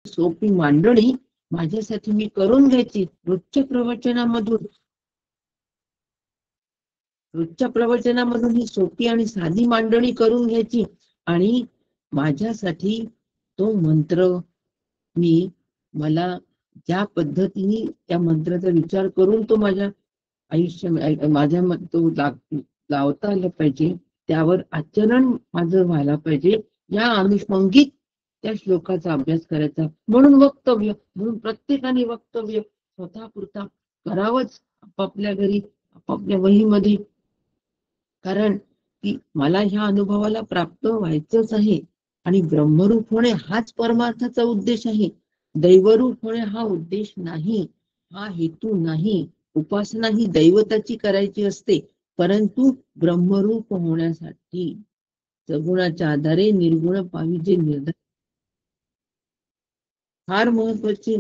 सोपी मांडणी माझ्यासाठी मी करून घ्यायची रोजच्या प्रवचनामधून ही सोपी आणि साधी मांडणी करून घ्यायची आणि माझ्यासाठी तो मंत्र मला ज्या पद्धतीने त्या मंत्राचा विचार करून तो माझ्या तो लावता आलं पाहिजे, त्यावर आचरण माझं व्हायला पाहिजे, या अनुषंगिक त्या श्लोकाचा अभ्यास करायचा. म्हणून प्रत्येकाने वक्तव्य स्वतःपुरता करावंच, आपापल्या घरी आपापल्या वहीमध्ये. कारण की मला ह्या अनुभवाला प्राप्त व्हायचंच आहे आणि ब्रह्मरूप होणे हाच परमार्थाचा उद्देश आहे. दैवरूप होणे हा उद्देश नाही, हा हेतू नाही. उपासना ही दैवताची करायची असते, परंतु ब्रह्मरूप होण्यासाठी सगुणाच्या आधारे निर्गुण पावी जे निर्धार फार महत्वाची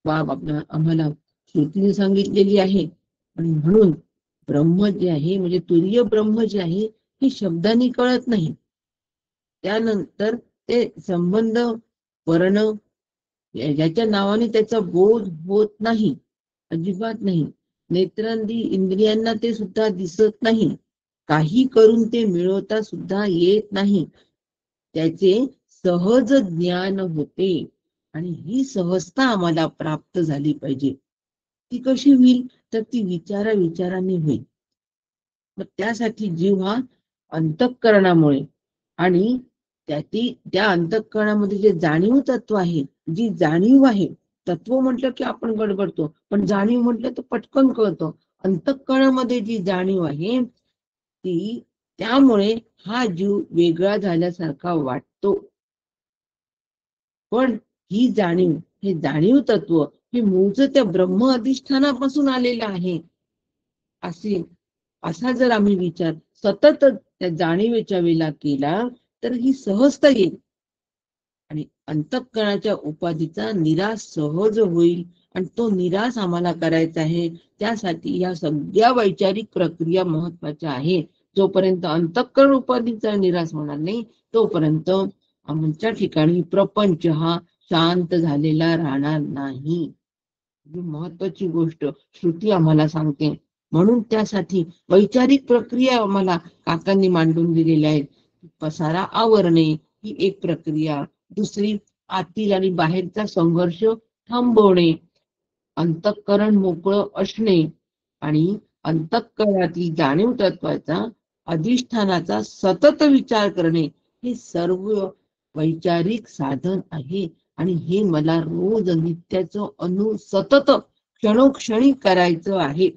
बाब आम्हाला श्रुतीने सांगितलेली आहे. आणि म्हणून ब्रह्म जे आहे म्हणजे तुरीय ब्रह्म जे आहे हे शब्दांनी कळत नाही. त्यानंतर ते संबंध वर्ण ज्याच्या नावाने त्याचा बोध होत नाही, अजिबात नाही. नेत्रांदी इंद्रियांना ते सुद्धा दिसत नाही, काही करून ते मिळवता सुद्धा येत नाही. त्याचे सहज ज्ञान होते आणि ही सहजता आम्हाला प्राप्त झाली पाहिजे. ती कशी होईल? तर ती विचाराने होईल. मग त्यासाठी जीव हा अंतःकरणामुळे आणि त्या अंतःकरणामध्ये जे जाणीव तत्व आहे, जी जाणीव आहे, तत्व म्हटलं की आपण गडबडतो, पण जाणीव म्हटलं तर पटकन कळतो. अंतःकरणामध्ये जी जाणीव आहे ती, त्यामुळे हा जीव वेगळा झाल्यासारखा वाटतो. पण ही जाणीव, हे जाणीव तत्व हे मूळचं त्या ब्रह्म अधिष्ठानापासून आलेलं आहे. असा जर आम्ही विचार सतत त्या जाणीवेच्या वेळेला केला तर ही सहजता येईल आणि अंतःकरणाच्या उपाधीचा निराश सहज होईल. आणि तो निराश आम्हाला करायचा आहे, त्यासाठी या सगळ्या वैचारिक प्रक्रिया महत्वाच्या आहे. जोपर्यंत अंतःकरण उपाधीचा निराश होणार नाही, तोपर्यंत आमच्या ठिकाणी प्रपंच हा शांत झालेला राहणार नाही. महत्वाची गोष्ट श्रुती आम्हाला सांगते. म्हणून त्यासाठी वैचारिक प्रक्रिया आम्हाला काकांनी मांडून दिलेल्या आहेत. पसारा आवरणे ही एक प्रक्रिया, दुसरी आतील आणि बाहेरचा संघर्ष थांबवणे, अंतःकरण मोकळं असणे आणि अंतःकरणातील जाणीव तत्वाचा अधिष्ठानाचा सतत विचार करणे, हे सर्व वैचारिक साधन आहे. आणि हे मला रोज नित्याचं सतत क्षणोक्षणी करायचं आहे.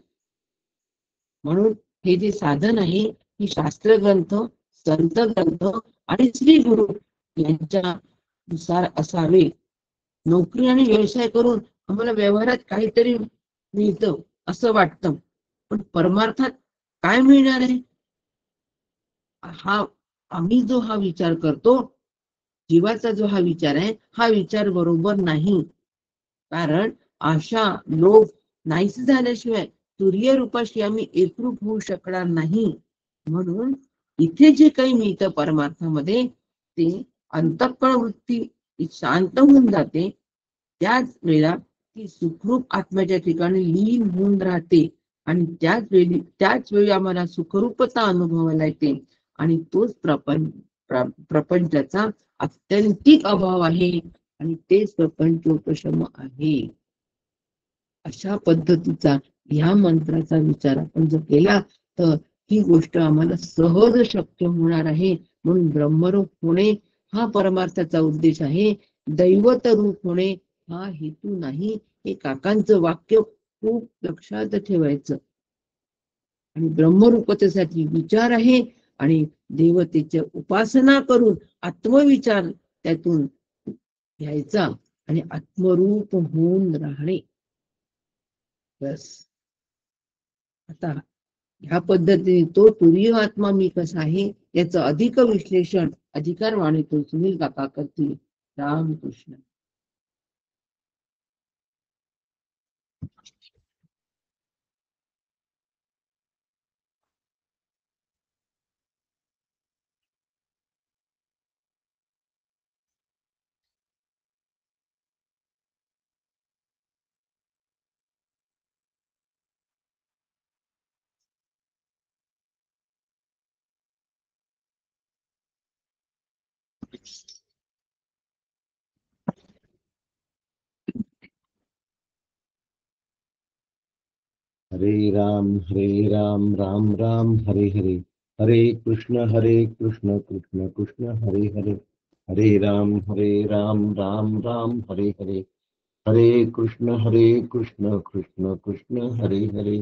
म्हणून हे जे साधन आहे, ही शास्त्र ग्रंथ, संत ग्रंथ आणि श्री गुरु यांच्या नुसार असावे. नोकरी आणि व्यवसाय करून आम्हाला व्यवहारात काहीतरी मिळतं असं वाटतं, पण परमार्थात काय मिळणार आहे? आम्ही जो हा विचार करतो, जीवाचा जो हा विचार आहे, हा विचार बरोबर नाही. कारण आशा लोभ नाहीच झाल्याशिवाय तुरीय रूपाशी आम्ही एकरूप होऊ शकणार नाही. म्हणून इथे जे काही मिळतं परमार्थामध्ये, ते अंतःकरण वृत्ती शांत होऊन जाते. त्याच वेळेला ती सुखरूप आत्म्याच्या ठिकाणी लीन होऊन राहते आणि त्याच वेळी आम्हाला सुखरूपता अनुभवायला येते. आणि तोच प्रपंचाचा आत्यंतिक अभाव आहे आणि तेच प्रपंचोपशम आहे. अशा पद्धतीचा ह्या मंत्राचा विचार आपण जर केला तर ही गोष्ट आम्हाला सहज शक्य होणार आहे. म्हणून ब्रह्मरूप होणे हा परमार्थाचा उद्देश आहे, दैवत रूप होणे हा हेतू नाही. हे काकांचं वाक्य खूप लक्षात ठेवायचं. आणि ब्रह्मरूपतेसाठी विचार आहे आणि देवतेची उपासना करून आत्मविचार त्यातून घ्यायचा आणि आत्मरूप होऊन राहणे. बस. आता ह्या पद्धतीने तो तुरीय आत्मा मी कसा आहे याचं अधिक विश्लेषण अधिकार वाणीतून सुनील काका करतील. रामकृष्ण. हरे राम राम हरे हरे, हरे कृष्ण कृष्ण कृष्ण हरे हरे, हरे राम राम हरे हरे, हरे कृष्ण कृष्ण कृष्ण हरे हरे।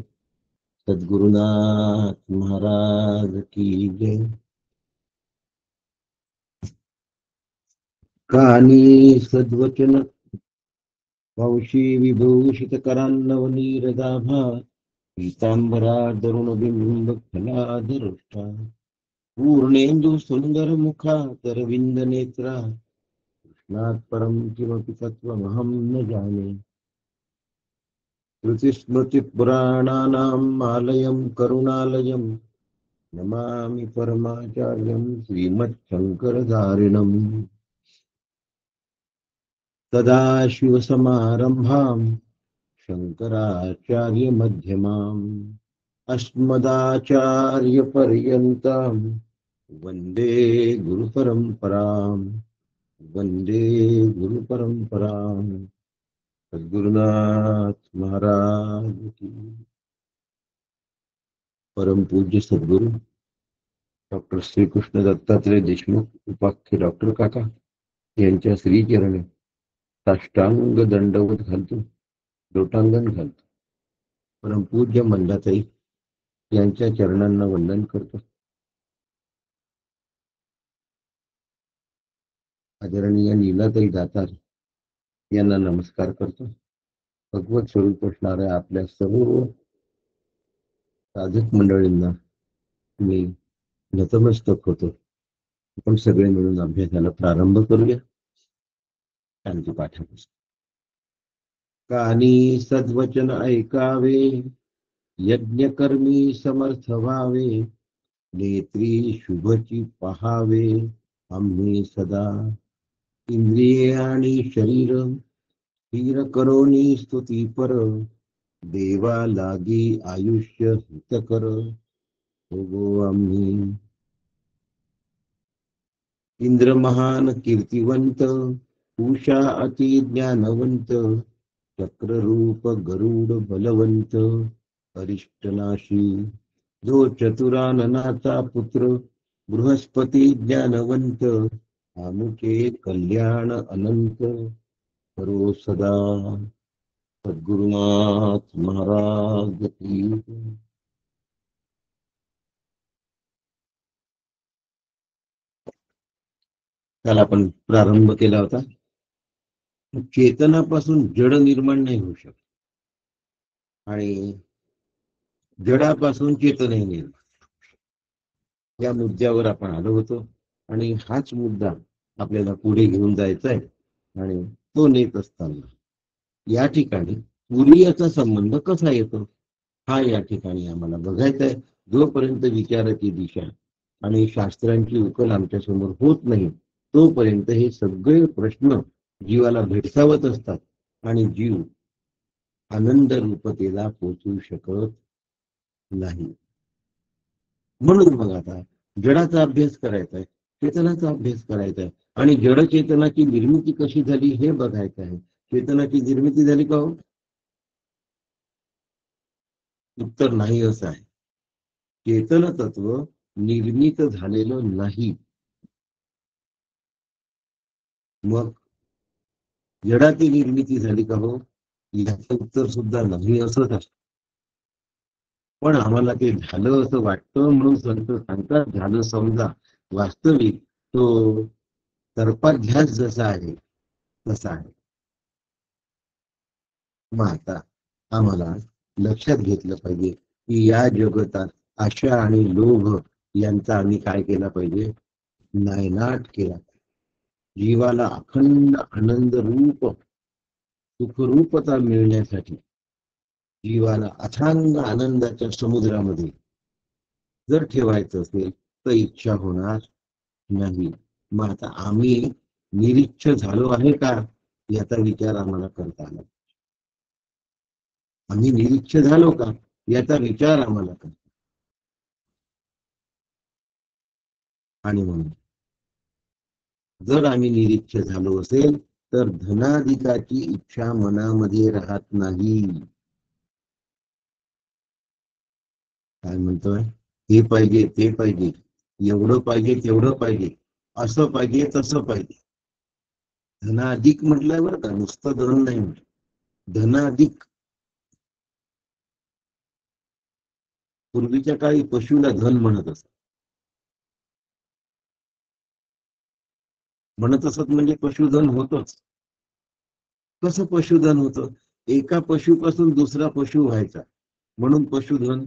सद्गुरुनाथ महाराज की जय। कानी सद्वचन वंशी विभूषित करान्नवनीरदाभा, पीतांबरा तरुणबिंब फलादरुष्टा, पूर्णेन्दु सुंदर मुखा तरविंद नेत्रा, कृष्णात् परं किमपि तत्त्वमहं न जाने। श्रुतिस्मृतिपुराणानाम् आलयं करुणालयं, नमामि परमाचार्यं श्रीमच्छङ्करधारिणम्। सदाशिवसमारम्भाम् शङ्कराचार्यमध्यमाम्, अस्मदाचार्यपर्यन्ताम् वन्दे गुरुपरम्पराम्, वन्दे गुरुपरम्पराम्। सद्गुरुनाथ महाराज की। परम पूज्य सद्गुरु डॉक्टर श्रीकृष्ण दत्तात्रय देशमुख उपाख्य डॉक्टर काका यांच्या श्रीचरणी साष्टांग दंडवत घालतो, लोटांगण घालतो. परम पूज्य मंदाताई यांच्या चरणांना वंदन करतो. आदरणीय नीलाताई दातार यांना नमस्कार करतो. भगवत स्वरूप असणाऱ्या आपल्या सर्व साधक मंडळींना मी नतमस्तक होतो. आपण सगळे मिळून अभ्यासाला प्रारंभ करूया. शांती पाठापासून. कानी सद्वचन ऐकावे, यज्ञकर्मी समर्थ व्हावे, नेत्री शुभची पहावे आम्ही सदा, इंद्रिये आणि शरीर स्थिर करोनी स्तुती पर, देवा लागी आयुष्य हितकर हो आम्ही. इंद्र महान कीर्तिवंत, उषा अति ज्ञानवंत, चक्ररूप गरुड बलवंत, अरिष्टनाशी जो चतुराननाचा पुत्र, बृहस्पती ज्ञानवंत, आमुचे कल्याण अनंत करो सदा. सद्गुरुनाथ महाराज की. काल आपण प्रारंभ केला होता. चेतनापासून जड निर्माण नाही होऊ शकत आणि जडापासून चेतनही निर्माण, या मुद्द्यावर आपण आलो होतो. आणि हाच मुद्दा आपल्याला पुढे घेऊन जायचा आहे. आणि तो नेत असताना या ठिकाणी तुरीयाचा संबंध कसा येतो हा या ठिकाणी आम्हाला बघायचा आहे. जोपर्यंत विचाराची दिशा आणि शास्त्रांची उकल आमच्या समोर होत नाही तोपर्यंत हे सगळे प्रश्न जीवाला भेडसावत असतात आणि जीव आनंद रूपतेला पोचू शकत नाही. म्हणून मग आता जडाचा अभ्यास करायचा आहे, चेतनाचा अभ्यास करायचा आहे. आणि जड चेतनाची निर्मिती कशी झाली हे बघायचं आहे. चेतनाची निर्मिती झाली का हो? उत्तर नाही असं आहे. चेतन तत्व निर्मित झालेलं नाही. मग जडाची निर्मिती झाली का हो? याचं उत्तर सुद्धा नाही असंच असतं. पण आम्हाला ते झालं असं वाटतं म्हणून संत सांगतात झालं समजा. वास्तविक तो सर्पाध्यास जसा आहे तसा आहे. मग आता आम्हाला लक्षात घेतलं पाहिजे की या जगतात आशा आणि लोभ यांचा आम्ही काय केला पाहिजे? नायनाट केला. जीवाला अखंड आनंद रूप सुखरूपता मिळण्यासाठी जीवाला अथांग आनंदाच्या समुद्रामध्ये जर ठेवायचं असेल तर इच्छा होणार नाही. मग आता आम्ही निरीच्छ झालो आहे का याचा विचार आम्हाला करता आला. आम्ही निरीच्छ झालो का याचा विचार आम्हाला करता. आणि म्हणून जर आम्ही निरीच्छ झालो असेल तर धनाधिकाची इच्छा मनामध्ये राहत नाही. काय म्हणतोय, हे पाहिजे ते पाहिजे, एवढं पाहिजे तेवढं पाहिजे, असं पाहिजे तसं पाहिजे. धनाधिक म्हटलंय बरं का, नुसतं धन नाही म्हटलं, धनाधिक. पूर्वीच्या काळी पशुला धन म्हणत असत. म्हणत असत म्हणजे पशुधन होतच. कसं पशुधन होतं, एका पशुपासून दुसरा पशु व्हायचा म्हणून पशुधन.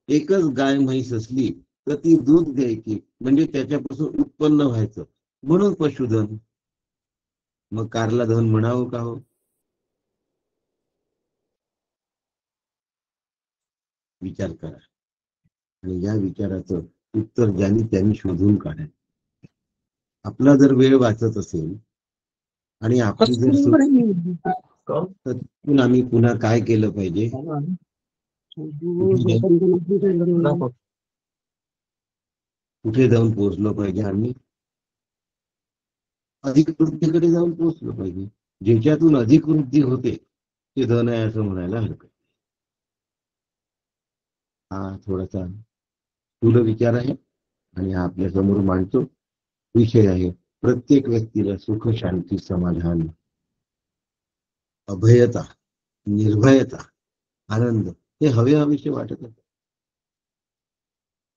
एकच गाय म्हैस असली तर ती दूध द्यायची म्हणजे त्याच्यापासून उत्पन्न व्हायचं म्हणून पशुधन. मग कारला धन म्हणावं का हो? विचार करा आणि या विचाराचं उत्तर ज्यांनी त्यांनी शोधून काढायचं. आपला जर वेळ वाचत असेल आणि आपली जर तर आम्ही पुन्हा काय केलं पाहिजे, कुठे जाऊन पोहोचलो पाहिजे, आम्ही अधिक वृद्धीकडे जाऊन पोहोचलो पाहिजे. ज्याच्यातून अधिक वृद्धी होते ते धन आहे असं म्हणायला हरकत. हा थोडासा स्थूल विचार आहे आणि हा आपल्या समोर मांडतो. विषय आहे प्रत्येक व्यक्तीला सुख, शांती, समाधान, अभयता, निर्भयता, आनंद हे हवे हवेसे वाटत आहे.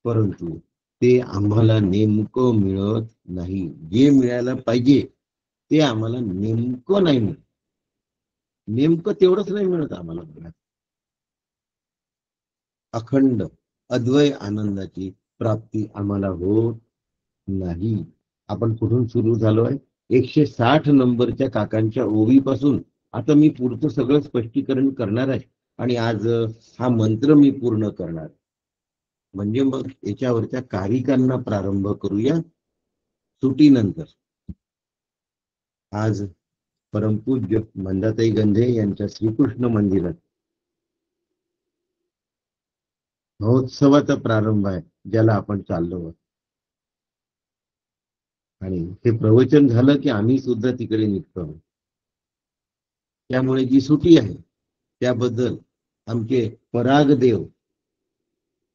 परंतु ते आम्हाला नेमकं मिळत नाही. जे मिळायला पाहिजे ते आम्हाला नेमकं नाही मिळत. नेमकं तेवढंच नाही मिळत आम्हाला. अखंड अद्वय आनंदाची प्राप्ती आम्हाला होत नाही. आपण कुठून सुरू झालोय, 160 नंबरच्या काकांच्या ओवीपासून. आता मी पुढचं सगळं स्पष्टीकरण करणार आहे आणि आज हा मंत्र मी पूर्ण करणार. म्हणजे मग याच्यावरच्या कारिकांना प्रारंभ करूया सुटीनंतर. आज परमपूज्य मंदाताई गंधे यांच्या श्रीकृष्ण मंदिरात महोत्सवाचा प्रारंभ आहे, ज्याला आपण चाललो. आणि हे प्रवचन झालं की आम्ही सुद्धा तिकडे निघतो. त्यामुळे जी सुटी आहे त्याबद्दल आमचे परागदेव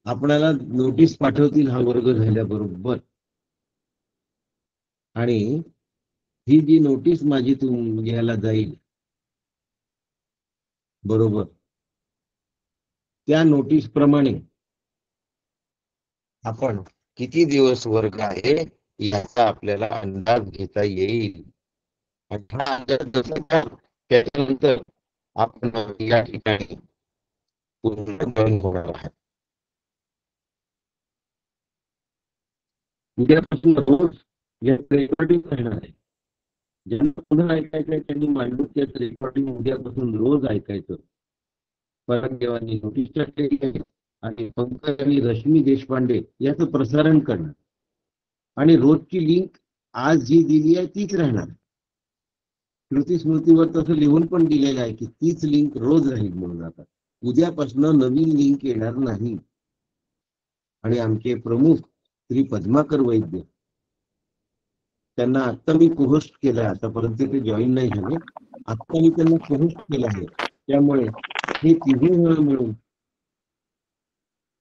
आपल्याला नोटीस पाठवतील हा वर्ग झाल्याबरोबर. आणि ही जी नोटीस माझी घ्यायला जाईल बरोबर, त्या नोटीस प्रमाणे आपण किती दिवस वर्ग आहे याचा आपल्याला अंदाज घेता येईल. आणि हा अंदाज जसा त्याच्यानंतर आपण या ठिकाणी पूर्ण होणार आहे. उद्यापासून रोज याचं रेकॉर्डिंग करणार आहे. ज्यांना पुन्हा ऐकायचं आहे त्यांनी मांडूक्याचं रेकॉर्डिंग उद्यापासून रोज ऐकायचं. परमदेवांनी नोटीस टाकलेली आहे आणि पंकज आणि रश्मी देशपांडे याचं प्रसारण करणार. आणि रोजची लिंक आज जी दिली आहे तीच राहणार. श्रुती स्मृतीवर तसं लिहून पण दिलेलं आहे की तीच लिंक रोज राहील म्हणून. आता उद्यापासून नवीन लिंक येणार नाही. आणि आमचे प्रमुख श्री पद्माकर वैद्य, त्यांना आत्ता मी कोहोस्ट केलंय. आतापर्यंत ते जॉईन नाही झाले, आत्ता मी त्यांना कोहोस्ट केलं आहे. त्यामुळे हे तिघे मिळून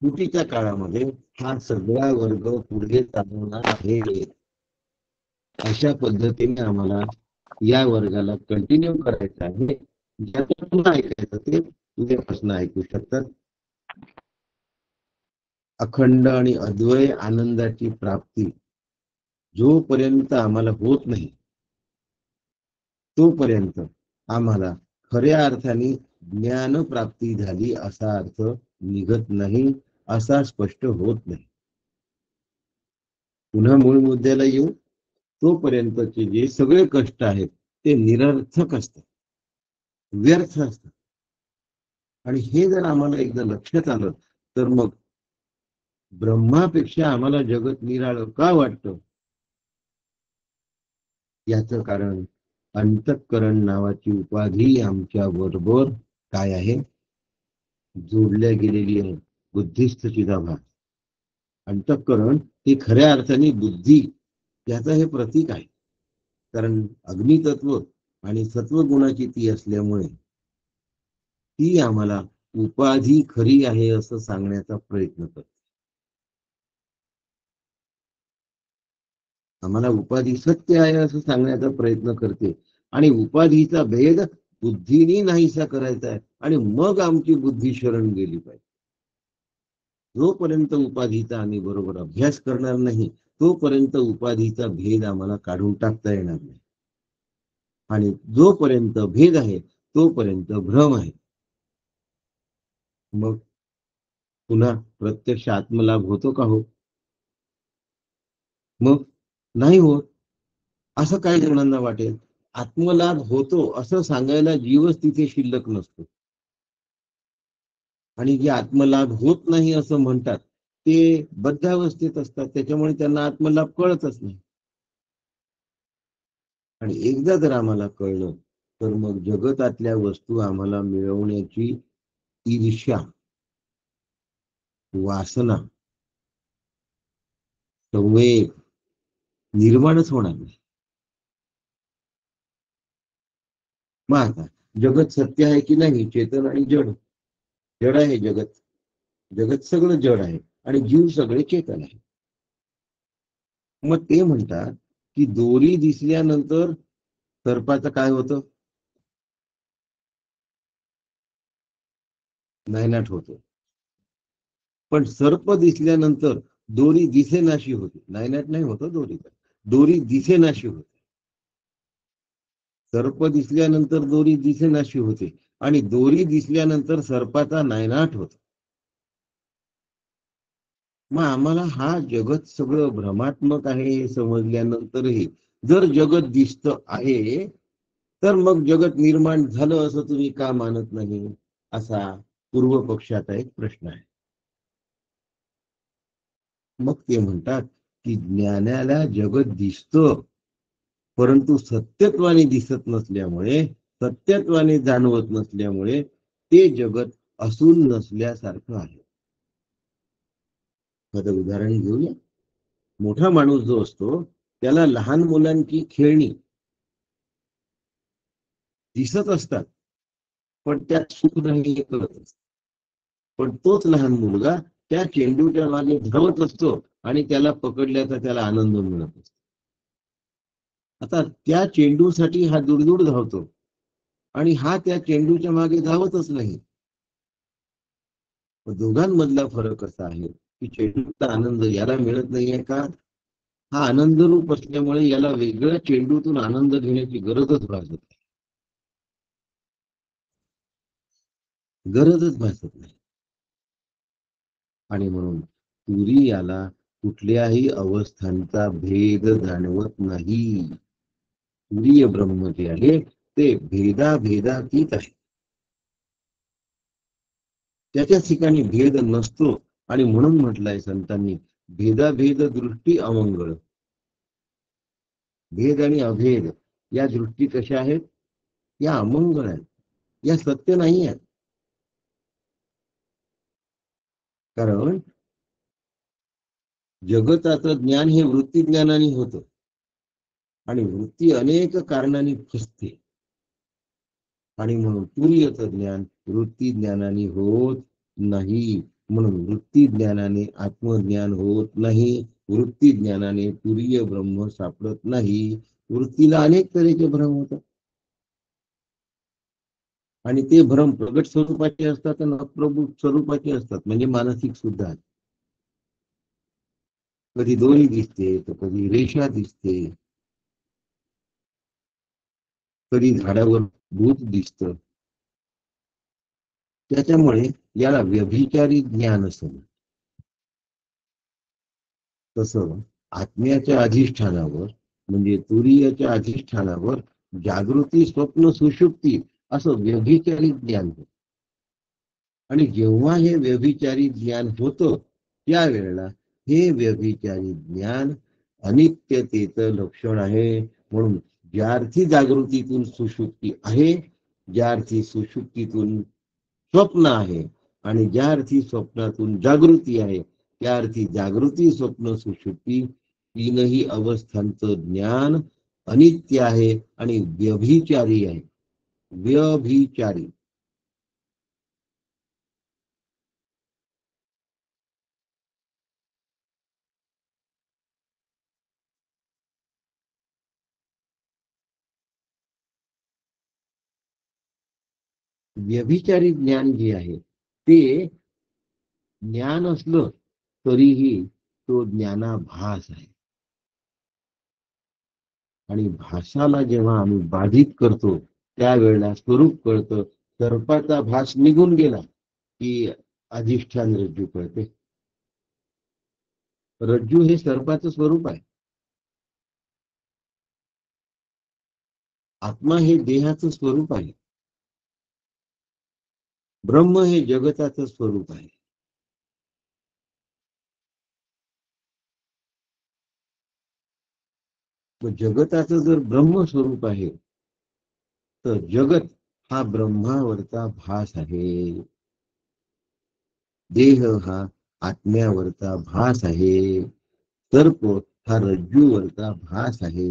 सुटीच्या काळामध्ये हा सगळा वर्ग पुढे चालवणार आहे. अशा पद्धतीने आम्हाला या वर्गाला कंटिन्यू करायचं आहे. ज्याचं पुन्हा ऐकायचं ते उद्यापासून ऐकू शकतात. अखंड आणि अद्वय आनंदाची प्राप्ती जोपर्यंत आम्हाला होत नाही तोपर्यंत आम्हाला खऱ्या अर्थाने ज्ञान प्राप्ती झाली असा अर्थ निघत नाही, असा स्पष्ट होत नाही. पुन्हा मूळ मुद्द्याला येऊ. तोपर्यंतचे जे सगळे कष्ट आहेत ते निरर्थक असतात, व्यर्थ असतात. आणि हे जर आम्हाला एकदा लक्षात आलं तर मग ब्रह्मापेक्षा आम्हाला जगत निराळं का वाटतं, याचं कारण अंतःकरण नावाची उपाधी आमच्या बरोबर काय आहे, जोडल्या गेलेली आहे. बुद्धिस्थ चिदाभास. अंतःकरण ही खऱ्या अर्थाने बुद्धी त्याचं हे प्रतीक आहे. कारण अग्नितत्व आणि सत्वगुणाची ती असल्यामुळे ती आम्हाला उपाधी खरी आहे असं सांगण्याचा प्रयत्न करते. आम्हाला उपाधी सत्य आहे असं सांगण्याचा प्रयत्न करते. आणि उपाधीचा भेद बुद्धीने नाहीसा करायचा आहे. आणि मग आमची बुद्धी शरण गेली पाहिजे. जोपर्यंत उपाधीचा आम्ही बरोबर अभ्यास करणार नाही तोपर्यंत उपाधीचा भेद आम्हाला काढून टाकता येणार नाही. आणि जोपर्यंत भेद आहे तोपर्यंत भ्रम आहे. मग पुन्हा प्रत्यक्ष आत्मलाभ होतो का? हो, मग नाही होत असं काही जणांना वाटेल. आत्मलाभ होतो असं सांगायला जीवच तिथे शिल्लक नसतो. आणि जे आत्मलाभ होत नाही असं म्हणतात ते बद्धावस्थेत असतात. त्याच्यामुळे त्यांना आत्मलाभ कळतच नाही. आणि एकदा जर आम्हाला कळलं तर मग जगतातल्या वस्तू आम्हाला मिळवण्याची ईर्ष्या, वासना, संवेग निर्माणच होणार नाही. मग आता जगत सत्य आहे की नाही? चेतन आणि जड. जड आहे जगत. जगत सगळं जड आहे आणि जीव सगळे चेतन आहे. मग ते म्हणतात की दोरी दिसल्यानंतर सर्पाचं काय होतं? नायनाट होतो. पण सर्प दिसल्यानंतर दोरी दिसेनाशी होते. नायनाट नाही होत दोरीचा. दोरी दिसेनाशी होते. सर्प दिसल्यानंतर दोरी दिसेनाशी होते आणि दोरी दिसल्यानंतर सर्पाचा नायनाट होतो. मग आम्हाला हा जगत सगळं भ्रमात्मक आहे हे समजल्यानंतरही जर जगत दिसत आहे तर मग जगत निर्माण झालं असं तुम्ही का मानत नाही? असा पूर्व पक्षाचा एक प्रश्न आहे. मग ते म्हणतात की ज्ञानाला जगत दिसतं परंतु सत्यत्वाने दिसत नसल्यामुळे, सत्यत्वाने जाणवत नसल्यामुळे ते जगत असून नसल्यासारखं आहे. एखादं उदाहरण घेऊया. मोठा माणूस जो असतो त्याला लहान मुलांची खेळणी दिसत असतात पण त्यात सुख नाही हे कळत असतं. पण तोच लहान मुलगा त्या चेंडूच्या मागे धावत असतो आणि त्याला पकडल्याचा त्याला आनंद मिळत असतो. आता त्या चेंडूसाठी हा दुडदुड धावतो आणि हा त्या चेंडूच्या मागे धावतच नाही. दोघांमधला फरक असा आहे की चेंडूचा आनंद याला मिळत नाहीये का? हा आनंद रूप असल्यामुळे याला वेगळ्या चेंडूतून आनंद घेण्याची गरजच भासत नाही. गरजच भासत नाही. आणि म्हणून तुरी याला कुठल्याही अवस्थांचा भेद जाणवत नाही. तुरीय ब्रह्म जे आहे ते भेदाभेदातीत आहे. त्याच्या ठिकाणी भेद नसतो. आणि म्हणून म्हटलंय संतांनी भेदाभेद दृष्टी अमंगळ. भेद आणि अभेद या दृष्टी कशा आहेत? या अमंगळ आहेत. या सत्य नाही आहेत. कारण जगताचं ज्ञान हे वृत्ती ज्ञानाने होतं आणि वृत्ती अनेक कारणांनी फसते. आणि म्हणून तुरीयचं ज्ञान वृत्ती ज्ञानाने होत नाही. म्हणून वृत्ती ज्ञानाने आत्मज्ञान होत नाही. वृत्ती ज्ञानाने तुरीय ब्रह्म सापडत नाही. वृत्तीला अनेक तऱ्हेचे भ्रम होतात आणि ते भ्रम प्रगट स्वरूपाचे असतात आणि अप्रभूत स्वरूपाचे असतात. म्हणजे मानसिक सुद्धा. कधी दोरी दिसते तर कधी रेषा दिसते, कधी झाडावर भूत दिसत. त्याच्यामुळे याला व्यभिचारी ज्ञान असं. तसं आत्म्याच्या अधिष्ठानावर म्हणजे तुरीयाच्या अधिष्ठानावर जागृती, स्वप्न, सुषुप्ती असं व्यभिचारी ज्ञान होतं. आणि जेव्हा हे व्यभिचारी ज्ञान होतं त्यावेळेला हे व्यभिचारी ज्ञान अनित्यतेचं लक्षण आहे. म्हणून ज्या अर्थी जागृतीतून सुषुप्ती आहे, ज्या अर्थी सुषुप्तीतून स्वप्न आहे आणि ज्या अर्थी स्वप्नातून जागृती आहे त्या अर्थी जागृती, स्वप्न, सुषुप्ती तीनही अवस्थांचं ज्ञान अनित्य आहे आणि व्यभिचारी आहे. व्यभिचारी. व्यभिचारी ज्ञान जे आहे ते ज्ञान असलं तरीही तो ज्ञानाभास आहे. आणि भासाला जेव्हा आम्ही बाधित करतो त्यावेळेला स्वरूप कळतं. सर्पाचा भास निघून गेला की अधिष्ठान रज्जू कळते. रज्जू हे सर्पाचं स्वरूप आहे. आत्मा हे देहाचं स्वरूप आहे. ब्रह्म हे जगताचं स्वरूप आहे. मग जगताचं जर ब्रह्म स्वरूप आहे तर जगत हा ब्रह्मावरचा भास आहे. देह हा आत्म्यावरचा भास आहे. सर्प हा रज्जूवरचा भास आहे.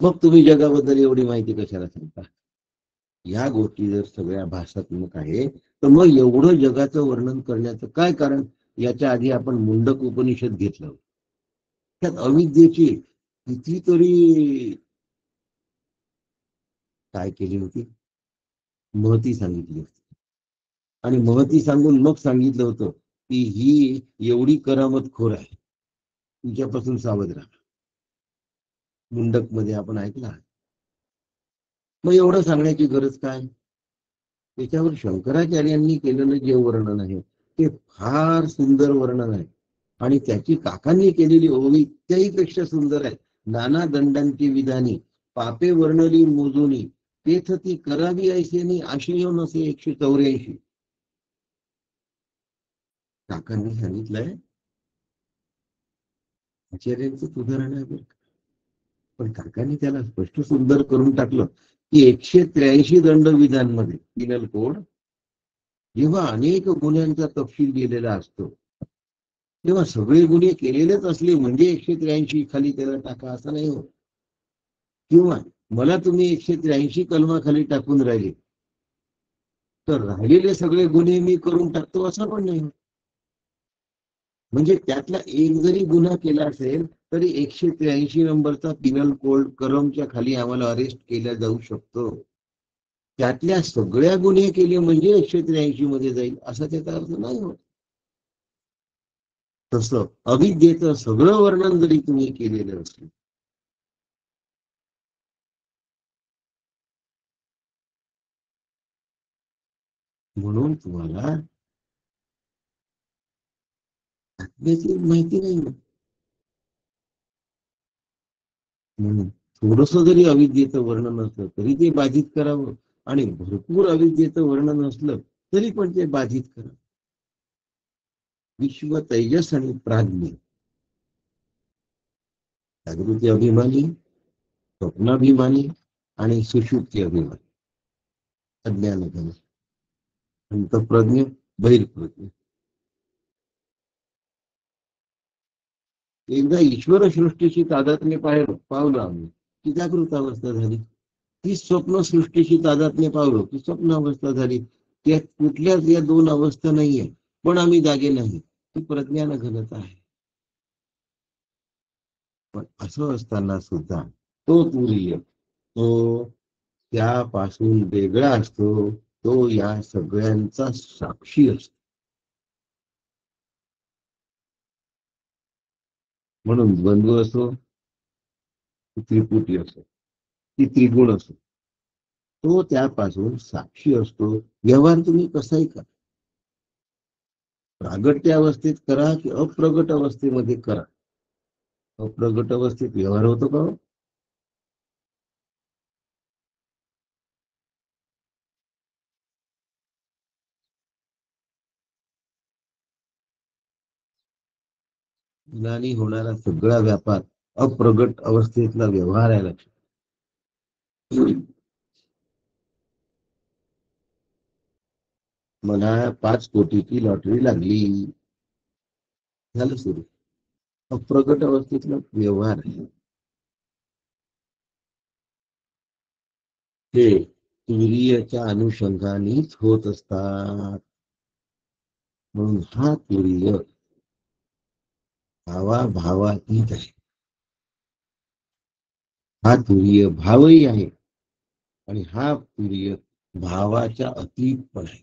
मग तुम्ही जगाबद्दल एवढी माहिती कशाला सांगता? या गोष्टी जर सगळ्या भाषात्मक आहे तर मग एवढं जगाचं वर्णन करण्याचं काय कारण? याच्या आधी आपण मुंडक उपनिषद घेतलं. त्यात अविद्येची कितीतरी काय केली होती, महती सांगितली होती. आणि महती सांगून मग सांगितलं होतं की ही एवढी करामत खोर आहे, तुझ्यापासून सावध राहा. मुंडक मध्ये आपण ऐकला. मग एवढं सांगण्याची गरज काय? त्याच्यावर शंकराचार्यांनी केलेलं जे वर्णन आहे ते फार सुंदर वर्णन आहे. आणि त्याची काकांनी केलेली ओवी त्याही पेक्षा सुंदर आहे. नाना दंडांची विधानी पापे वर्णली मोजूनी तेथ ती करावी ऐसेनी आशय नसे 184. काकांनी सांगितलंय. आचार्यांचं उदाहरण आहे बरं. पण काकांनी त्याला स्पष्ट सुंदर करून टाकलं की 183 दंडविधांमध्ये पिनल कोड जेव्हा अनेक गुन्ह्यांचा तपशील दिलेला असतो तेव्हा सगळे गुन्हे केलेलेच असले म्हणजे 183 खाली त्याला टाका असं नाही होत. किंवा मला तुम्ही 183 कलमाखाली टाकून राहिले तर राहिलेले सगळे गुन्हे मी करून टाकतो असं पण नाही. म्हणजे त्यातला एक जरी गुन्हा केला असेल तरी 183 नंबरचा पिनल कोड कलमच्या खाली आम्हाला अरेस्ट केला जाऊ शकतो. त्यातल्या सगळ्या गुन्हे केले म्हणजे 183 मध्ये जाईल असा त्याचा अर्थ नाही होत. तसं अविद्येचं सगळं वर्णन जरी तुम्ही केलेलं असेल म्हणून तुम्हाला आत्म्याची माहिती नाही. म्हणून थोडस जरी अविद्येचं वर्णन असलं तरी ते बाधित करावं आणि भरपूर अविद्येचं वर्णन असलं तरी पण ते बाधित करावं. विश्व तेजस आणि प्राज्ञ, जागृती अभिमानी, स्वप्नाभिमानी आणि सुषुप्ती अभिमानी, अज्ञान अभिमानी, अंतप्रज्ञ, बहिर्प्रज्ञ. एकदा ईश्वर सृष्टीची तादात्म्य पावलं आम्ही की जागृत अवस्था झाली. ती स्वप्न सृष्टीची तादात्म्य पावलो की स्वप्नावस्था झाली. त्या कुठल्याच या दोन अवस्था नाहीये पण आम्ही जागे नाही. ती प्रज्ञान घनता आहे. पण असं असताना सुद्धा तो तुरीय तो त्यापासून वेगळा असतो. तो या सगळ्यांचा साक्षी असतो. म्हणून द्वंद्व असो, त्रिपुटी असो, ती त्रिगुण असो, तो त्यापासून साक्षी असतो. व्यवहार तुम्ही कसाही करा, प्रागट्य अवस्थेत करा की अप्रगट अवस्थेमध्ये करा, अप्रगट अवस्थेत व्यवहार होतो का? ज्ञानी होणारा सगळा व्यापार अप्रगट अवस्थेतला व्यवहार आहे. लक्षात. मला 5 कोटीची लॉटरी लागली. झालं सुरू. अप्रगट अवस्थेतला व्यवहार आहे ते तुरीयच्या अनुषंगानेच होत असतात. म्हणून हा तुरीय भावाभावातीत आहे. हा तुरीय भावही आहे आणि हा तुरीय भावाच्या अतीत पण आहे.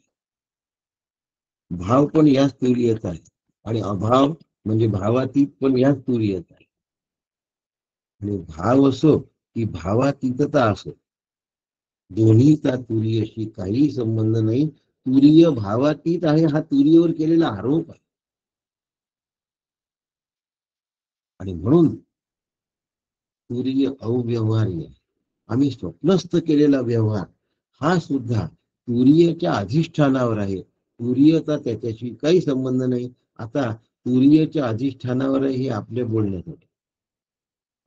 भाव पण याच तुरीयच आहे आणि अभाव म्हणजे भावातीत पण याच तुरीयच आहे. आणि भाव असो की भावातीतता असो, दोन्हीचा तुरीयशी काही संबंध नाही. तुरीय भावातीत आहे हा तुरीयवर केलेला आरोप आहे. आणि म्हणून तुरीय अव्यवहार्य, आम्ही स्वप्नस्थ केलेला व्यवहार हा सुद्धा तुरीयच्या अधिष्ठानावर आहे. तुरीयचा त्याच्याशी काही संबंध नाही. आता तुरीयच्या अधिष्ठानावर आहे हे आपले बोलण्यासाठी,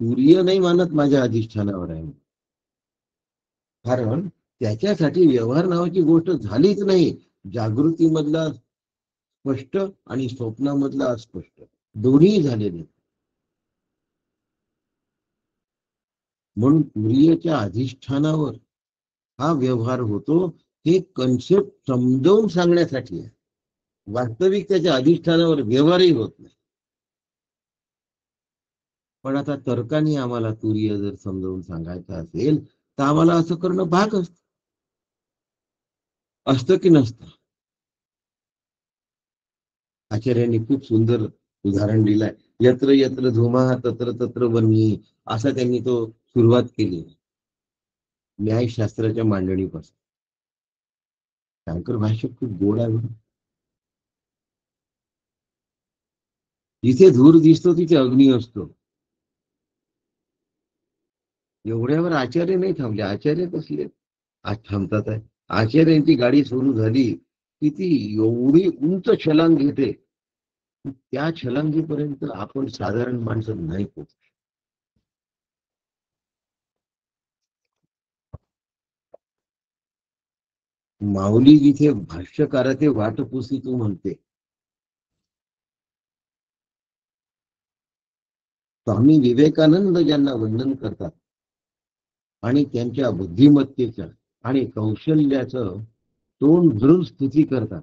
तुरीय नाही मानत माझ्या अधिष्ठानावर आहे, कारण त्याच्यासाठी व्यवहार नावाची गोष्ट झालीच नाही. जागृतीमधला स्पष्ट आणि स्वप्नामधला अस्पष्ट दोन्ही झालेले. म्हणून तुरीयच्या अधिष्ठानावर हा व्यवहार होतो. हे कन्सेप्ट समजावून सांगण्यासाठी आहे. वास्तविक त्याच्या अधिष्ठानावर व्यवहारही होत नाही. पण आता तर्काने आम्हाला तुरीय जर समजावून सांगायचं असेल तर आम्हाला असं करणं भाग असतं की नसतं. आचार्यांनी खूप सुंदर उदाहरण दिलंय. यत्र यत्र धुमा तत्र तत्र वन्नी, असा त्यांनी तो सुरुवात केली न्यायशास्त्राच्या मांडणीपासून. शंकर भाष्य खूप गोड आहे. जिथे धूर दिसतो तिथे अग्नी असतो. एवढ्यावर आचार्य नाही थांबले. आचार्य कसले आज थांबतात आहे. आचार्यांची गाडी सुरू झाली की ती एवढी उंच छलांग घेते, त्या छलांगीपर्यंत आपण साधारण माणसं नाही पोहोचत. माऊली जिथे भाष्यकाराचे वाटपुसी तू म्हणते, स्वामी विवेकानंद ज्यांना वंदन करतात आणि त्यांच्या बुद्धिमत्तेचं आणि कौशल्याचं तोंड भरून स्तुती करतात,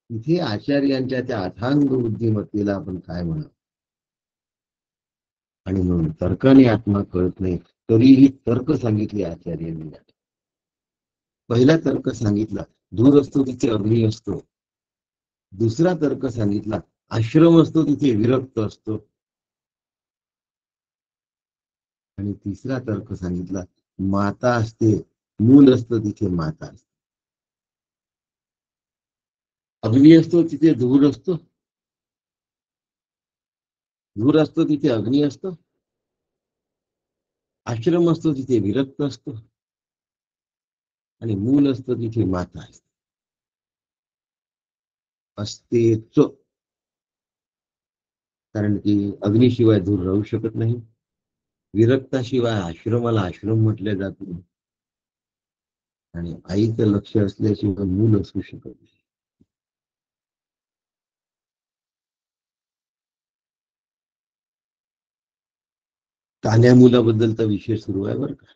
तिथे आचार्यांच्या त्या अथांग बुद्धिमत्तेला आपण काय म्हणा. आणि म्हणून तर्काने आत्मा कळत नाही, तरीही तर्क सांगितले आचार्यांनी. पहिला तर्क सांगितला दूर असतो तिथे अग्नी असतो. दुसरा तर्क सांगितला आश्रम असतो तिथे विरक्त असतो. आणि तिसरा तर्क सांगितला माता असते, मूल असतं तिथे माता असते. अग्नी असतो तिथे धूर असतो, धूर असतो तिथे अग्नी असतो. आश्रम असतो तिथे विरक्त असतो आणि मूल असतं तिथे माता असते. असतेच, कारण की अग्निशिवाय धूर राहू शकत नाही, विरक्ताशिवाय आश्रमाला आश्रम म्हटले जात नाही, आणि आईचं लक्ष असल्याशिवाय मूल असू शकत नाही. तान्ह्या मुलाबद्दलचा विषय सुरू आहे बरं का.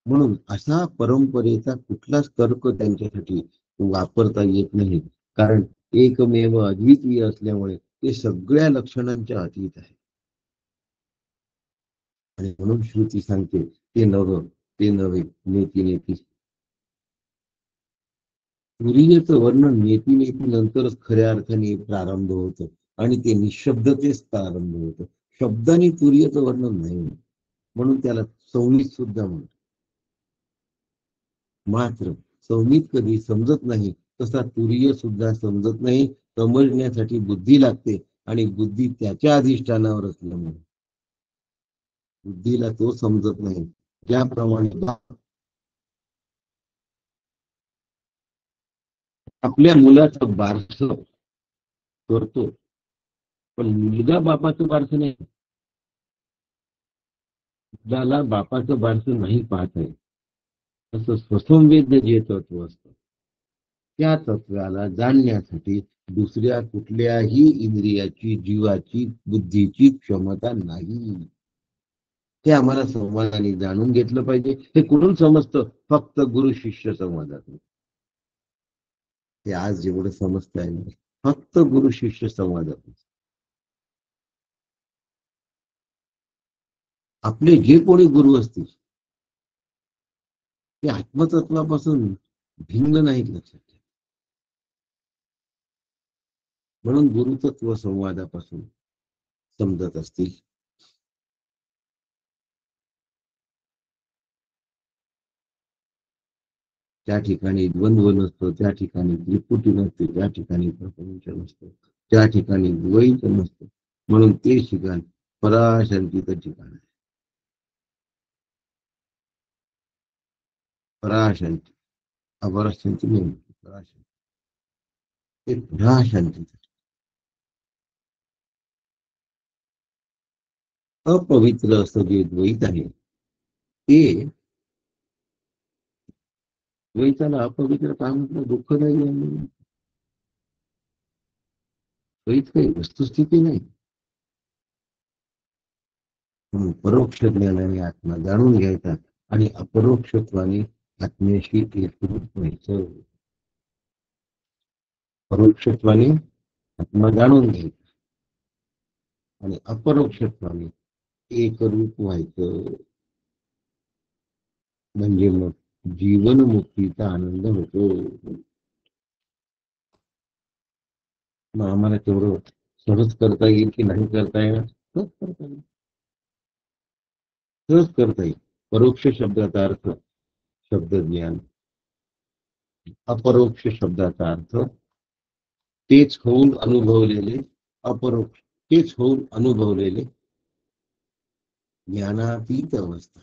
म्हणून असा परंपरेचा कुठलाच तर्क त्यांच्यासाठी वापरता येत नाही, कारण एकमेव अद्वितीय असल्यामुळे ते सगळ्या लक्षणांच्या अतीत आहे. आणि म्हणून श्रुती सांगते ते नव ते नवे नेती नेती. तुरीयचं वर्णन नेती नेती नंतरच खऱ्या अर्थाने प्रारंभ होतं आणि ते निशब्दतेच प्रारंभ होतं. शब्दाने तुरीयचं वर्णन नाही, म्हणून त्याला संहित सुद्धा म्हणतात. मात्र संहित कधी समजत नाही तसा तुरीय सुद्धा समजत नाही. समजण्यासाठी बुद्धी लागते आणि बुद्धी त्याच्या अधिष्ठानावर असल्यामुळे बुद्धीला तो समजत नाही. ज्याप्रमाणे आपल्या मुलाचं बारस करतो, पण मुलगा बापाचं बारस नाही, मुलाला बापाचं बारस नाही पाहत आहे. तसं स्वसंवेद्य जे तत्व असतं त्या तत्वाला जाणण्यासाठी दुसऱ्या कुठल्याही इंद्रियाची, जीवाची, बुद्धीची क्षमता नाही. हे आम्हाला संवादाने जाणून घेतलं पाहिजे. हे कुठून समजतं? फक्त गुरु शिष्य संवादातून. हे आज जेवढं समजत आहे ना, फक्त गुरु शिष्य संवादातून. आपले जे कोणी गुरु असतील ते आत्मतत्वापासून भिन्न नाहीत, लक्षात ठेवा. म्हणून गुरुतत्व संवादापासून समजत असतील. त्या ठिकाणी द्वंद्व नसतो, त्या ठिकाणी त्रिपुटी नसते, त्या ठिकाणी प्रपंच नसतो, त्या ठिकाणी द्वैत नसतो. म्हणून ते ठिकाण पराशांतीचं ठिकाण आहे. पराशांती, अपराशांती नाही, पराशांती. ते पराशांतीचं अपवित्र असं जे द्वैत आहे, ते द्वैताला अपवित्र का म्हटलं? दुःख नाही आहे. द्वैत काही वस्तुस्थिती नाही. म्हणून परोक्ष ज्ञानाने आत्मा जाणून घ्यायचा आणि अपरोक्षत्वाने आत्म्याशी एकरूप व्हायचं. परोक्षत्वाने आत्मा जाणून घ्यायचा आणि अपरोक्षत्वाने एकरूप व्हायचं. म्हणजे मग जीवनमुक्तीचा आनंद होतो. मग आम्हाला तेवढं सहज करता येईल की नाही करता येणार? सहज करता येईल. सहज करता येईल. परोक्ष शब्दाचा अर्थ शब्दज्ञान, अपरोक्ष शब्दाचा अर्थ तेच होऊन अनुभवलेले, अपरोक्ष तेच होऊन अनुभवलेले ज्ञानातीत अवस्था,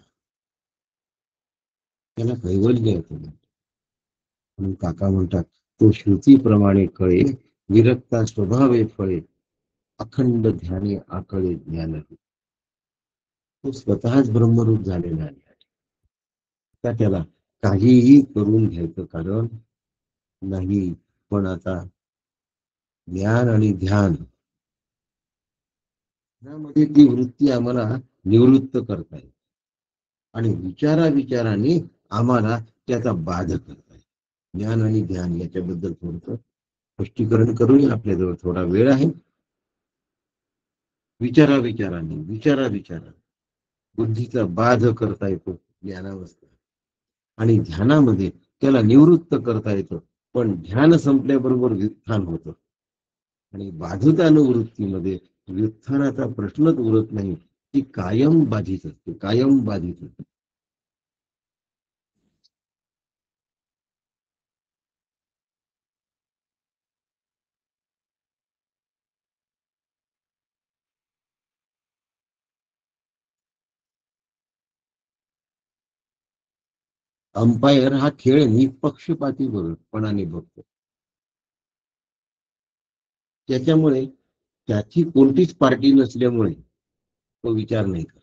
त्याला कैवल्य येतं. म्हणून काका म्हणतात, तो श्रुतीप्रमाणे कळे, विरक्ता स्वभावे फळे, अखंड ध्याने आकळे ज्ञान. तो स्वतःच ब्रह्मरूप झालेला आहे. आता त्याला काहीही करून घ्यायचं कारण नाही. पण आता ज्ञान आणि ध्यान यामध्ये ती वृत्ती आम्हाला निवृत्त करता येईल आणि विचाराने आम्हाला त्याचा बाध करता येईल. ज्ञान आणि ध्यान याच्याबद्दल थोडं स्पष्टीकरण करूया. आपल्याजवळ थोडा वेळ आहे. विचाराने बुद्धीचा बाध करता येतो ज्ञानावस्था, आणि ध्यानामध्ये त्याला निवृत्त करता येतं. पण ध्यान संपल्याबरोबर व्युत्थान होतं आणि बाधितानुवृत्तीमध्ये व्युत्थानाचा प्रश्नच उरत नाही. ती कायम बाधित असते, कायम बाधित असते. अंपायर हा खेळ निपक्षपातीपणाने बघतो. त्याच्यामुळे त्याची कोणतीच पार्टी नसल्यामुळे तो विचार नाही करत.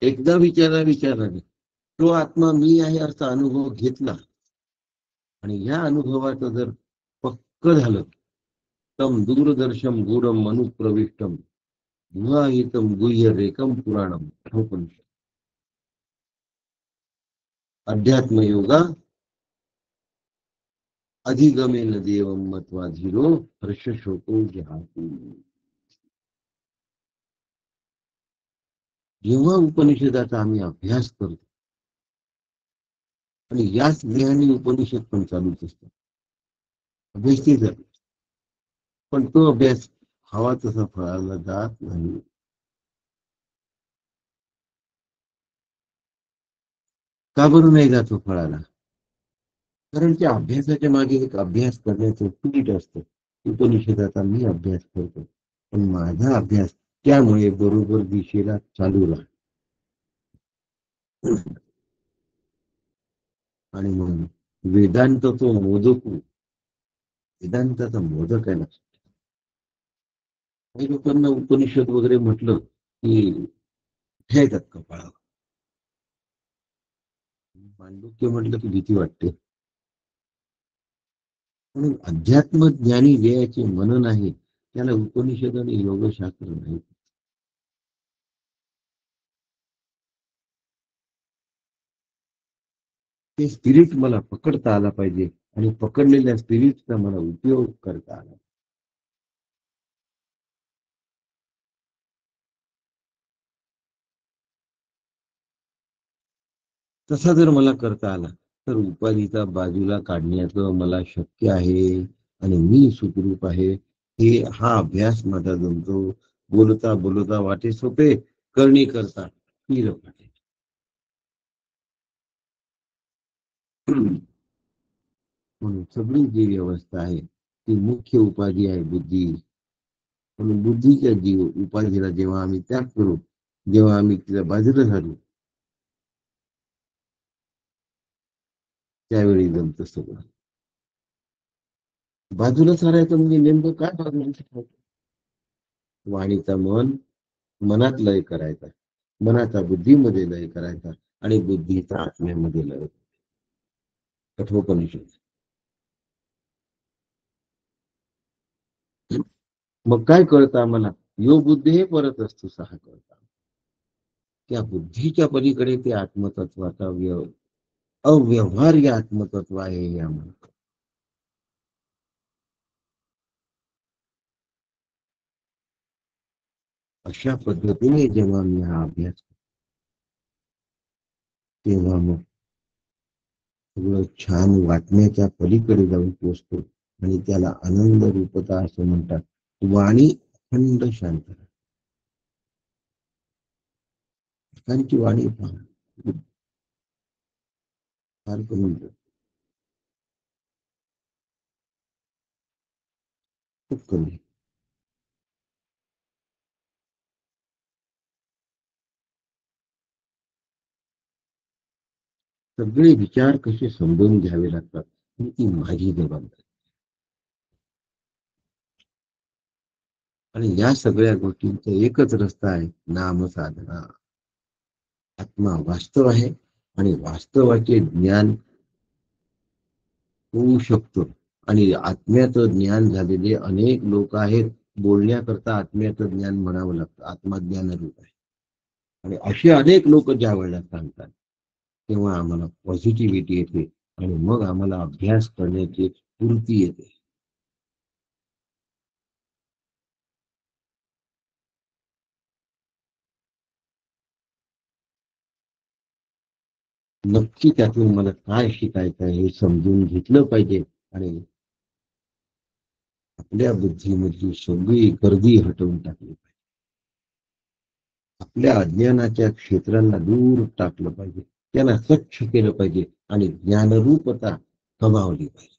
एकदा विचाराने तो आत्मा मी आहे असा अनुभव घेतला आणि या अनुभवाचं जर पक्क झालं, तम दूरदर्शम गूढम अनुप्रविष्टम गुहाहितम गुह्य रेकम पुराणम. अध्यात्म योगा अधिगमेन देवम मत्वा धीरो हर्ष शोको जहाती. जेव्हा उपनिषदाचा आम्ही अभ्यास करतो आणि याच ज्ञानी उपनिषद पण चालूच असतो, अभ्यास जातो, पण तो अभ्यास हवा तसा फळाला जात नाही. का बरं नाही जातो फळाला? कारण त्या अभ्यासाच्या मागे एक अभ्यास करण्याचं पीठ असतं. उपनिषदाचा मी अभ्यास करतो, पण माझा अभ्यास त्यामुळे बरोबर दिशेला चालू राहतो. आणि म्हणून वेदांत तो मोदक, वेदांताचा मोदक आहे ना. काही लोकांना उपनिषद वगैरे म्हटलं की खेळतात कपाळावर. पांडुक्य म्हटलं की भीती वाटते. म्हणून अध्यात्म ज्ञानी व्ययाचे मनन आहे त्याला उपनिषद आणि योगशास्त्र नाही. ते स्पिरिट मला पकडता आला पाहिजे आणि पकडलेल्या स्पिरिटचा मला उपयोग करता आला. तसा जर मला करता आला तर उपाधीचा बाजूला काढण्याचं मला शक्य आहे आणि मी सुखरूप आहे. हा अभ्यास माझा जमतो. बोलता बोलता वाटे सोपे, करणी करता पीर वाटे. म्हणून सगळी जी व्यवस्था आहे ती मुख्य उपाधी आहे बुद्धी. म्हणून बुद्धीच्या जीव उपाधीला जेव्हा आम्ही त्याग करू, जेव्हा आम्ही तिला बाजूला झालो, त्यावेळी जमतं सगळं. बाजूला सारायचं म्हणजे नेमकं काय बाजूला सारायचं? वाणीचा मनात लय करायचा, मनाचा बुद्धीमध्ये लय करायचा आणि बुद्धीचा आत्म्यामध्ये लय. कठोपनिषद. मग काय कळतं आम्हाला? यो बुद्धी हे परत असतो सहा कळता. त्या बुद्धीच्या पलीकडे ते आत्मतत्वाचा अव्यवहार्य आत्मतत्व आहे हे आम्हाला. अशा पद्धतीने जेव्हा मी हा अभ्यास तेव्हा मग सगळं छान वाटण्याच्या पलीकडे जाऊन पोचतो आणि त्याला आनंद रूपता असं म्हणतात. वाणी अखंड शांत. त्यांची वाणी फार कमी, खूप कमी. सगळे विचार कसे समजून घ्यावे लागतात ही ती माझी जबाबदारी. आणि या सगळ्या गोष्टींचा एकच रस्ता आहे, नाम साधना. आत्मा वास्तव आहे आणि वास्तवाचे ज्ञान होऊ शकतो. आणि आत्म्याचं ज्ञान झालेले अनेक लोक आहेत. बोलण्याकरता आत्म्याचं ज्ञान म्हणावं लागतं, आत्मज्ञान रूप आहे. आणि असे अनेक लोक ज्या वेळेला सांगतात तेव्हा आम्हाला पॉझिटिव्हिटी येते आणि मग आम्हाला अभ्यास करण्याची स्फूर्ती येते. नक्की त्यातून मला काय शिकायचं आहे हे समजून घेतलं पाहिजे आणि आपल्या बुद्धीमधली सगळी गर्दी हटवून टाकली पाहिजे. आपल्या अज्ञानाच्या क्षेत्रांना दूर टाकलं पाहिजे, त्यांना स्वच्छ केलं पाहिजे आणि ज्ञानरूपता कमावली पाहिजे.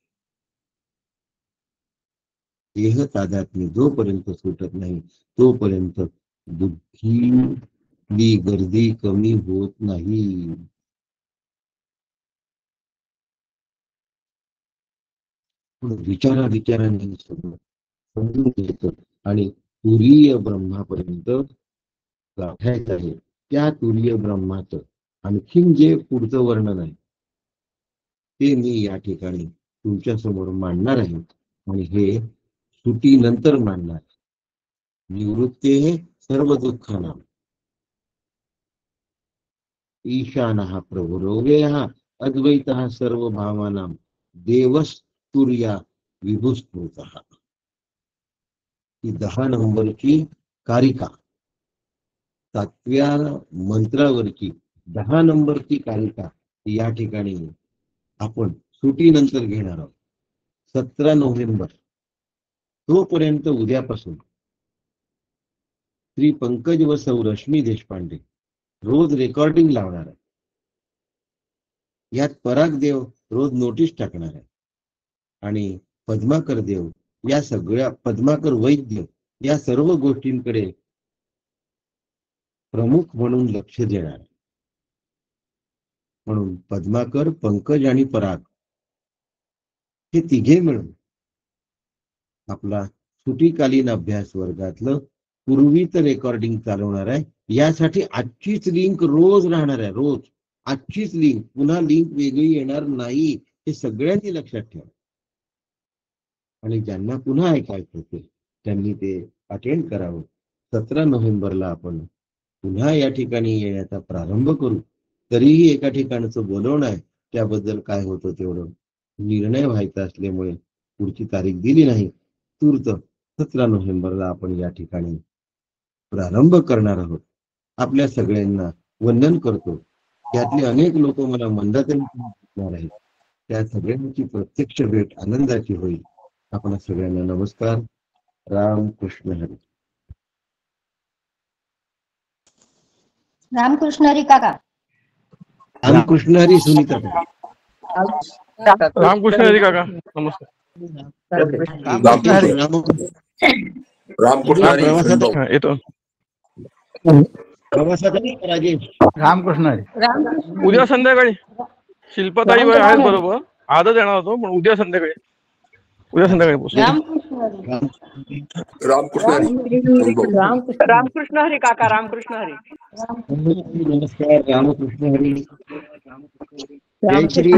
देह तादात्म्य जोपर्यंत सुटत नाही तोपर्यंत बुद्धी गर्दी कमी होत नाही. विचारांनी सगळं समजून घ्यायचं आणि तुरीय ब्रह्मापर्यंत गाठायचं आहे. त्या तुरीय ब्रह्माचं आणखीन जे पुढचं वर्णन आहे ते मी या ठिकाणी तुमच्या समोर मांडणार आहे आणि हे सुटीनंतर मांडणार. निवृत्ते सर्व दुःखानां ईशानः प्रभुरोगेयः अद्वैतः सर्वभावानां देवस्तुर्या विभुस्फुटः. ही 10 नंबरची कारिका, 7व्या मंत्रावरची 10 नंबरची कारिका या ठिकाणी आपण सुटीनंतर घेणार आहोत. 17 नोव्हेंबर तोपर्यंत उद्यापासून श्री पंकज व सौ रश्मी देशपांडे रोज रेकॉर्डिंग लावणार आहे. यात पराग देव रोज नोटीस टाकणार आहे आणि पद्माकर देव या सगळ्या, पद्माकर वैद्य या सर्व गोष्टींकडे प्रमुख म्हणून लक्ष देणार आहे. म्हणून पद्माकर, पंकज आणि पराग हे तिघे मिळून आपला सुटीकालीन अभ्यास वर्गातलं पूर्वीचं रेकॉर्डिंग चालवणार आहे. यासाठी आजचीच लिंक रोज राहणार आहे. रोज आजचीच लिंक, पुन्हा लिंक वेगळी येणार नाही, हे सगळ्यांनी लक्षात ठेवा. आणि ज्यांना पुन्हा ऐकायचं असेल त्यांनी ते अटेंड करावं. 17 नोव्हेंबरला आपण पुन्हा या ठिकाणी येण्याचा प्रारंभ करू. तरीही एका ठिकाणचं बोलवणं आहे, त्याबद्दल काय होतं तेवढं निर्णय व्हायचा असल्यामुळे पुढची तारीख दिली नाही. तूर्त 17 नोव्हेंबरला आपण या ठिकाणी प्रारंभ करणार आहोत. आपल्या सगळ्यांना वंदन करतो. यातले अनेक लोक मला मंदातून आहेत, त्या सगळ्यांची प्रत्यक्ष भेट आनंदाची होईल. आपण सगळ्यांना नमस्कार. राम कृष्ण हरी. रामकृष्ण हरी काका. रामकृष्ण हरी सुनीता. रामकृष्ण हरी काका. नमस्कार. रामकृष्ण हरी. हा, येतो. प्रवासात राजेश. रामकृष्ण हरी. उद्या संध्याकाळी शिल्पाताई आहेत बरोबर. आजच येणार होतो पण उद्या संध्याकाळी पोहोचू. रामकृष्ण हरी. रामकृष्ण हरी काका. रामकृष्ण हरी. नमस्कार. रामकृष्ण हरी. जय श्री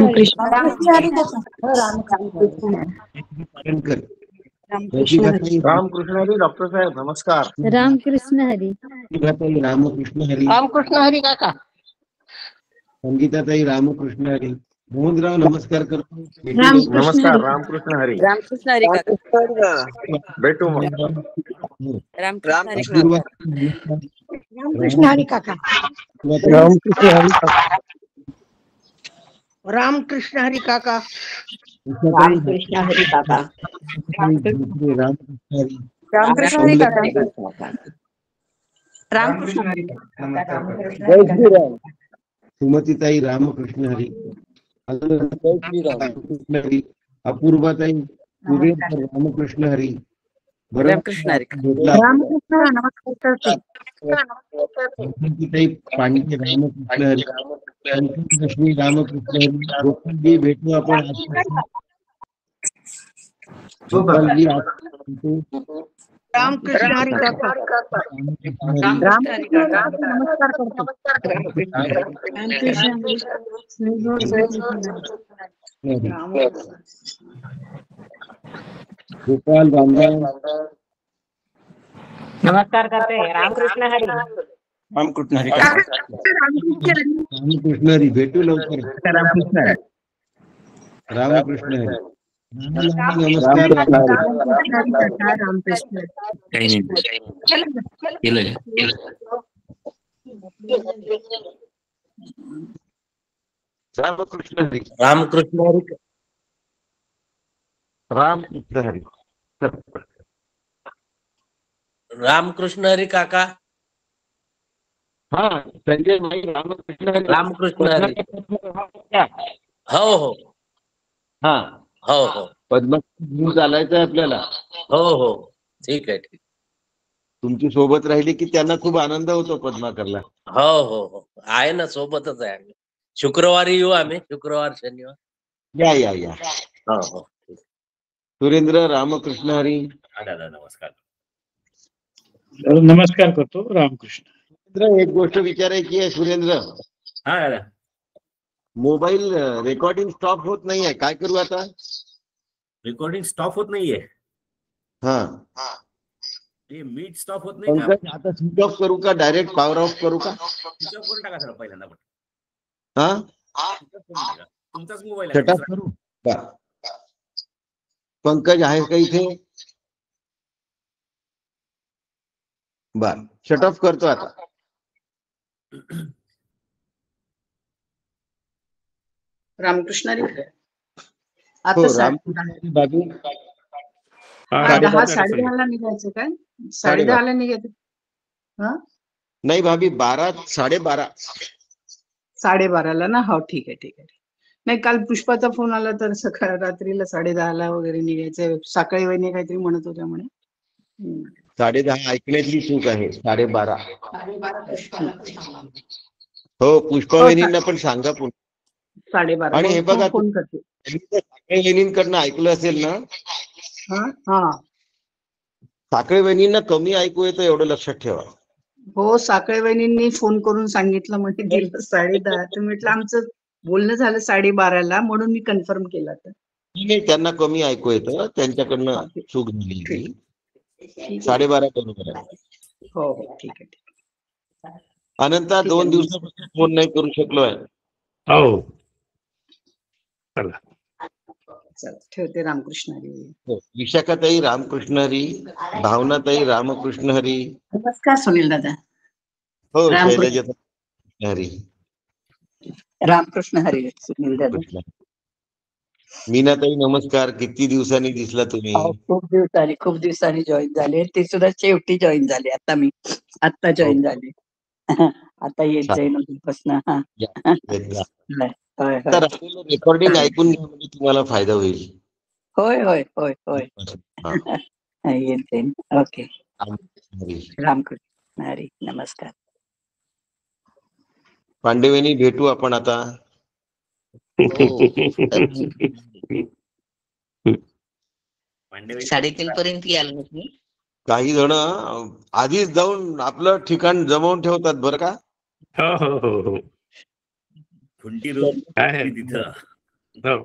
रामकृष्ण हरी. डॉक्टर साहेब नमस्कार. रामकृष्ण हरी. रामकृष्ण हरी. रामकृष्ण हरी काका. संगीताताई रामकृष्ण हरी. मोहनराव नमस्कार करतो. नमस्कार. रामकृष्ण हरी. रामकृष्ण हरी काका. भेटू मग. रामकृष्ण हरी रामकृष्ण हरी काका. रामकृष्ण हरी काका. रामकृष्ण हरी काका. रामकृष्ण हरी काका. रामकृष्ण हरी. सुमतीताई रामकृष्ण हरी. रामकृष्ण हरी. अपूर्वाताई रामकृष्ण हरी. रामकृष्ण हरी. ताई पांडे रामकृष्ण हरी. लक्ष्मी रामकृष्ण हरी. गोपालजी भेटू आपण. गोपालजी रामकृष्ण हरी काका. रामकृष्ण हरी काका. नमस्कार करतो. गोपाल रामराव. नमस्कार करते. रामकृष्ण हरी. रामकृष्ण हरी. रामकृष्ण हरी. भेटू लवकर. रामकृष्ण हरी. रामकृष्ण हरी. नमस्कार. रामकृष्ण हरी. रामकृष्ण हरी. रामकृष्ण हरी. रामकृष्ण हरी काका. हा संजय भाई रामकृष्ण हरी. रामकृष्ण हरी. हो हो. हा हो हो. पद्म चालायचं आहे आपल्याला. हो हो. ठीक आहे. ठीक. तुमची सोबत राहिली की त्यांना खूप आनंद होतो पद्माकरला. हो हो हो. आहे ना, सोबतच आहे आम्ही. शुक्रवारी येऊ आम्ही. शुक्रवार शनिवार. या या या. हो हो. सुरेंद्र रामकृष्ण हरी. नमस्कार. नमस्कार करतो. रामकृष्ण. सुरेंद्र, एक गोष्ट विचारायची आहे सुरेंद्र. हा दादा. मोबाईल रेकॉर्डिंग स्टॉप होत नाहीये, काय करू आता? रेकॉर्डिंग स्टॉप होत नाहीये. हा मीट स्टॉप होत नाही का? पंकज, आता स्विच ऑफ करू का डायरेक्ट पॉवर ऑफ करू का? स्विच ऑफ करून टाका सर पहिल्यांदा. हा तुमचाच मोबाईल शट ऑफ करू का? पंकज आहे का इथे? बर, शट ऑफ करतो आता. रामकृष्ण हरी. हो, रामकृष्ण बाबू. 10:30ला निघायचं काय? 10:30ला निघायचं. हा नाही भाभी, 12 12:30. 12:30ला ना. हो ठीक आहे. ठीक आहे. नाही, काल पुष्पाचा फोन आला तर सकाळ रात्रीला 10:30ला वगैरे निघायचं. सकाळी वहिनी काहीतरी म्हणत होत्या म्हणे. 10:30 ऐकण्यातली चूक आहे. 12:30. हो, पुष्पा वहिनींना पण सांगा पुन्हा. 12:30. आणि हे बघा, फोन करते. साखळे वहिनींकडनं ऐकलं असेल ना. हा साखळे वहिनींना कमी ऐकू येतं, एवढं लक्षात ठेवा. हो, साखळे वहिनींनी फोन करून सांगितलं म्हणजे गेलं 10:30. तर म्हटलं आमचं बोलणं झालं 12:30ला, म्हणून मी कन्फर्म केलं. तर नाही, त्यांना कमी ऐकू येतं, त्यांच्याकडनं ओके. चूक झाली. ठीक आहे. 12:30 बरोबर आहे. हो हो ठीक आहे ठीक अनंता ठीक 2 आहे. दिवसापासून फोन नाही करू शकलोय. हो चला चला ठेवते. रामकृष्ण हरी. हो. विशाखाताई रामकृष्ण हरी, भावनाताई रामकृष्ण हरी. नमस्कार सुनील दादा. हो रामकृष्ण. शैलजा हरी. रामकृष्ण हरी सुनील दादा. कृष्ण. मीनाताई नमस्कार, किती दिवसांनी दिसला तुम्ही. खूप दिवसांनी जॉईन झाले. ते सुद्धा शेवटी जॉईन झाले. आता जॉईन झाले. आता येत छान. जाईन उद्यापासून. हा होय तर होय आपल्याला रेकॉर्डिंग ऐकून घ्या, म्हणजे तुम्हाला फायदा होईल. होय होय होय होय हा. येत जाईन. ओके. हरी. रामकृष्ण हरी. नमस्कार. पांडेवेनी भेटू आपण आता. हो. 3:30 पर्यंत याल ना तुम्ही. काही जण आधीच जाऊन आपलं ठिकाण जमवून ठेवतात बरं का. हो हो हो हो खुंटी रोड काय आहे? तिथं. हो.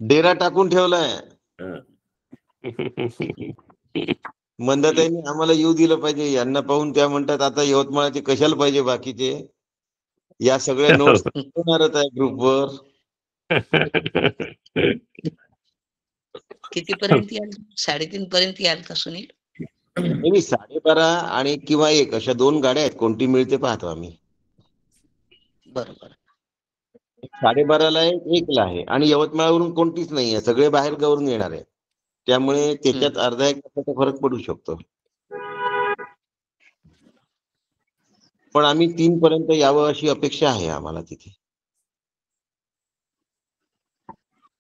डेरा टाकून ठेवलाय. हं. मंदाताईंनी आम्हाला येऊ दिलं पाहिजे. यांना पाहून त्या म्हणतात आता यवतमाळचे कशाला पाहिजे बाकीचे. या सगळ्या नोट्स होणारच आहे ग्रुपवर. कितीपर्यंत याल? 3:30 पर्यंत याल का सुनील? नाही 12:30 आणि किंवा 1 अशा 2 गाड्या आहेत. कोणती मिळते पाहतो आम्ही. बरोबर. 12:30ला आहे, 1ला आहे आणि यवतमाळवरून कोणतीच नाही आहे. सगळे बाहेर गावावरून येणार आहे. त्यामुळे त्याच्यात अर्धा 1 तासाचा फरक पडू शकतो. पण आम्ही 3 पर्यंत यावं अशी अपेक्षा आहे आम्हाला तिथे.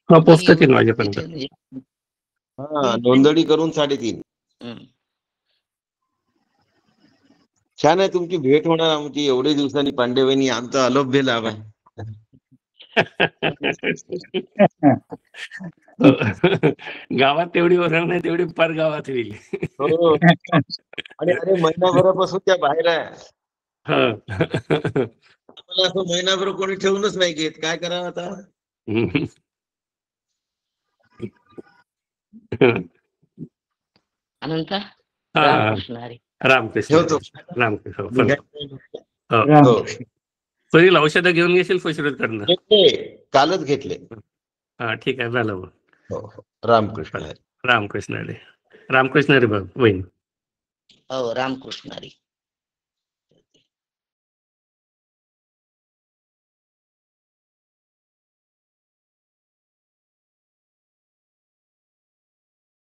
हो पोचतो 3 वाजेपर्यंत. हा नोंदणी करून 3:30. छान आहे, तुमची भेट होणार आमची एवढे दिवसांनी. पांडेवानी आमचा अलोभ्य लाभ आहे. गावात तेवढी ओरड नाही, तेवढी पार गावात होईल. हो. आणि अरे महिनाभरापासून त्या बाहेर आहे. मला असं महिनाभर कोणी ठेवूनच नाही घेत. काय करावं आता. अनंता. हा. रामकृष्ण हरी. रामकृष्ण ठेवतो. रामकृष्ण. हो. सुनील औषधं घेऊन घेशील फसरतकडनं. घेतले, कालच घेतले. हा ठीक आहे झालं मग. हो. रामकृष्ण हरी. रामकृष्ण हरी. रामकृष्ण हरी बघ वहीन. हो रामकृष्ण हरी.